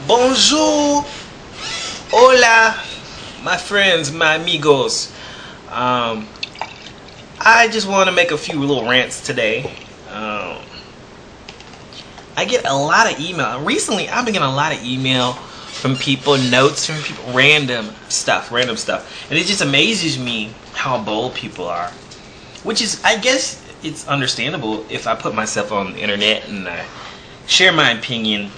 Bonjour, hola, my friends, my amigos. I just want to make a few little rants today. I get a lot of email. Recently, I've been getting a lot of email from people, notes from people, random stuff. And it just amazes me how bold people are. Which is, I guess, it's understandable if I put myself on the internet and I share my opinion.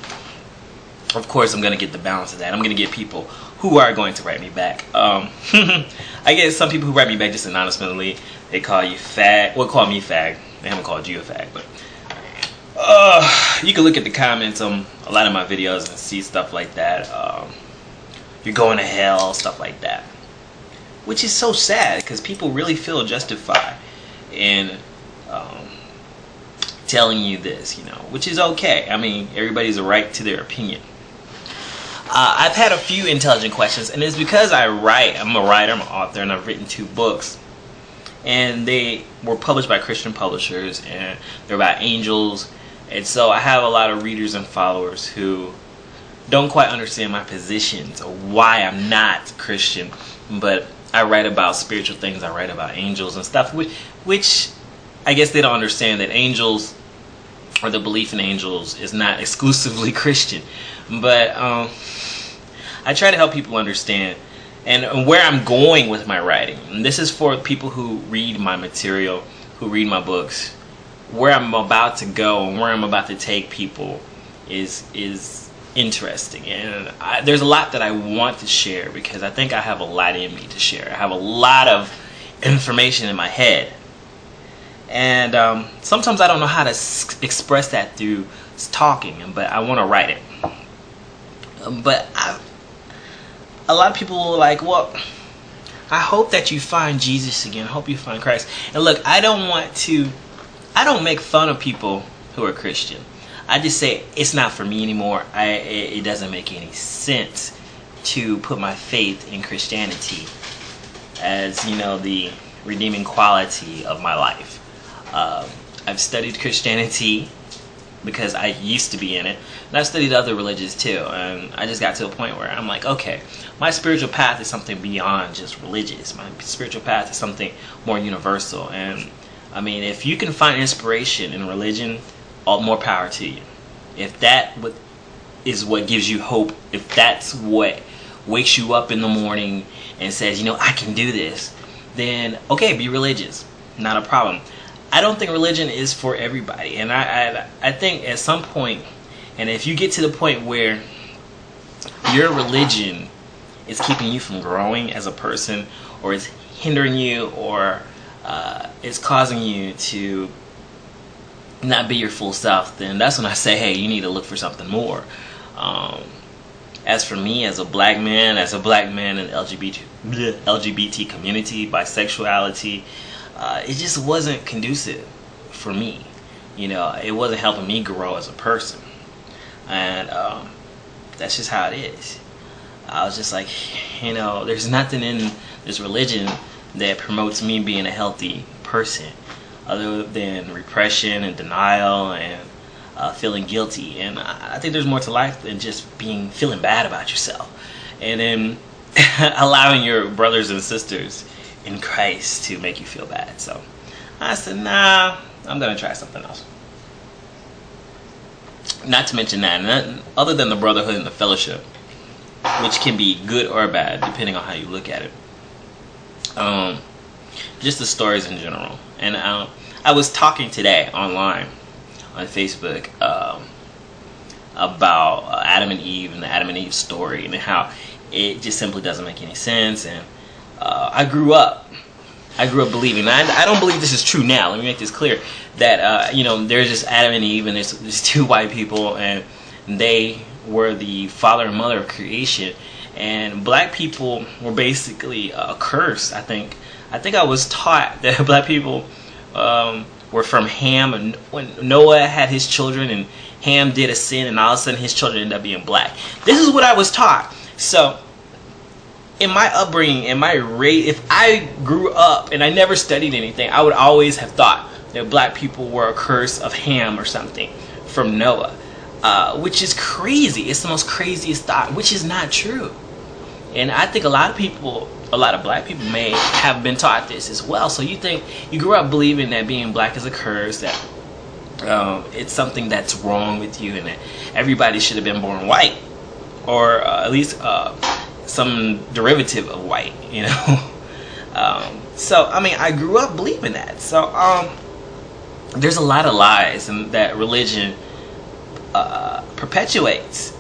Of course, I'm going to get the balance of that. I'm going to get people who are going to write me back. I get some people who write me back just anonymously. They call you fag. Well, call me fag. They haven't called you a fag, but you can look at the comments on a lot of my videos and see stuff like that. You're going to hell, stuff like that. Which is so sad because people really feel justified in telling you this, you know, which is okay. I mean, everybody's a right to their opinion. I've had a few intelligent questions, and it's because I write. I'm a writer, I'm an author, and I've written 2 books. And they were published by Christian publishers, and they're about angels. And so I have a lot of readers and followers who don't quite understand my positions or why I'm not Christian. But I write about spiritual things, I write about angels and stuff, which I guess they don't understand that angels, or the belief in angels, is not exclusively Christian. But I try to help people understand and where I'm going with my writing. And this is for people who read my material, who read my books. Where I'm about to go and where I'm about to take people is interesting. And there's a lot that I want to share because I think I have a lot in me to share. I have a lot of information in my head. And sometimes I don't know how to express that through talking, but I want to write it. But a lot of people will like, well, I hope that you find Jesus again. I hope you find Christ. And look, I don't make fun of people who are Christian. I just say it's not for me anymore. It doesn't make any sense to put my faith in Christianity as, you know, the redeeming quality of my life. I've studied Christianity because I used to be in it, and I've studied other religions too, and I just got to a point where I'm like, okay, my spiritual path is something beyond just religious. My spiritual path is something more universal. And I mean, if you can find inspiration in religion, all more power to you. If that is what gives you hope, if that's what wakes you up in the morning and says, you know, I can do this, then okay, be religious, not a problem. I don't think religion is for everybody, and I think at some point, and if you get to the point where your religion is keeping you from growing as a person, or it's hindering you, or it's causing you to not be your full self, then that's when I say, hey, you need to look for something more. As for me, as a black man in the LGBT community, bisexuality, it just wasn't conducive for me. You know, it wasn't helping me grow as a person. And that's just how it is. I was just like, you know, there's nothing in this religion that promotes me being a healthy person other than repression and denial and feeling guilty. And I think there's more to life than just feeling bad about yourself, and then allowing your brothers and sisters in Christ to make you feel bad. So I said, nah, I'm gonna try something else. Not to mention that, other than the brotherhood and the fellowship, which can be good or bad depending on how you look at it, just the stories in general. And I was talking today online on Facebook about Adam and Eve and the Adam and Eve story, and how it just simply doesn't make any sense. And I grew up believing, I don't believe this is true now, let me make this clear, that you know, there's just Adam and Eve, and there's 2 white people, and they were the father and mother of creation, and black people were basically a curse. I think I was taught that black people were from Ham, and when Noah had his children and Ham did a sin, and all of a sudden his children ended up being black. This is what I was taught. So in my upbringing, if I grew up and I never studied anything, I would always have thought that black people were a curse of Ham or something from Noah. which is crazy. It's the most craziest thought, which is not true. And I think a lot of people, a lot of black people may have been taught this as well. So you think, you grew up believing that being black is a curse, that it's something that's wrong with you, and that everybody should have been born white, or at least some derivative of white, you know. So I mean, I grew up believing that. So there's a lot of lies and that religion perpetuates.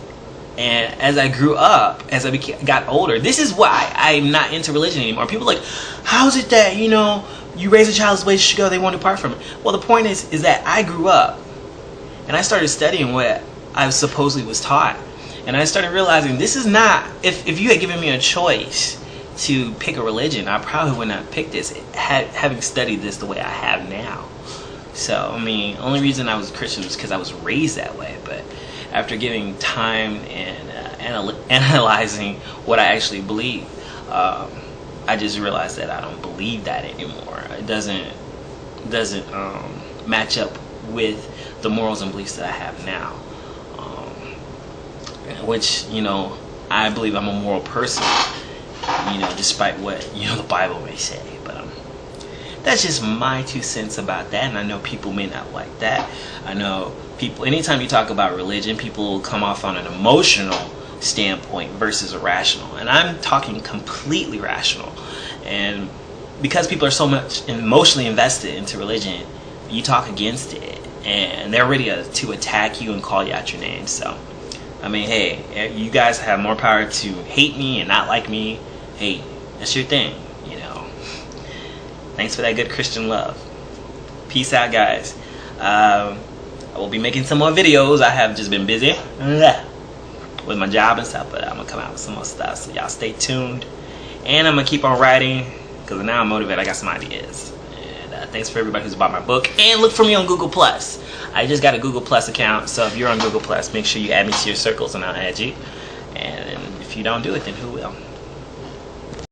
And as I grew up, as I got older, this is why I'm not into religion anymore. People are like, how is it that, you know, you raise a child's way to go, they won't depart from it? Well, the point is that I grew up and I started studying what I supposedly was taught. And I started realizing this is not, if you had given me a choice to pick a religion, I probably would not pick this, having studied this the way I have now. So, I mean, the only reason I was a Christian was because I was raised that way. But after giving time and analyzing what I actually believe, I just realized that I don't believe that anymore. It doesn't match up with the morals and beliefs that I have now. Which, you know, I believe I'm a moral person, you know, despite what, you know, the Bible may say. But that's just my 2 cents about that, and I know people may not like that. I know people, anytime you talk about religion, people come off on an emotional standpoint versus a rational, and I'm talking completely rational. And because people are so much emotionally invested into religion, you talk against it and they're ready to attack you and call you out your name. So I mean, hey, you guys have more power to hate me and not like me. Hey, that's your thing, you know. Thanks for that good Christian love. Peace out, guys. I will be making some more videos. I have just been busy with my job and stuff, but I'm gonna come out with some more stuff, so y'all stay tuned. And I'm gonna keep on writing, because now I'm motivated. I got some ideas. And thanks for everybody who's bought my book. And look for me on Google+. I just got a Google+ account, so if you're on Google+, make sure you add me to your circles and I'll add you. And if you don't do it, then who will?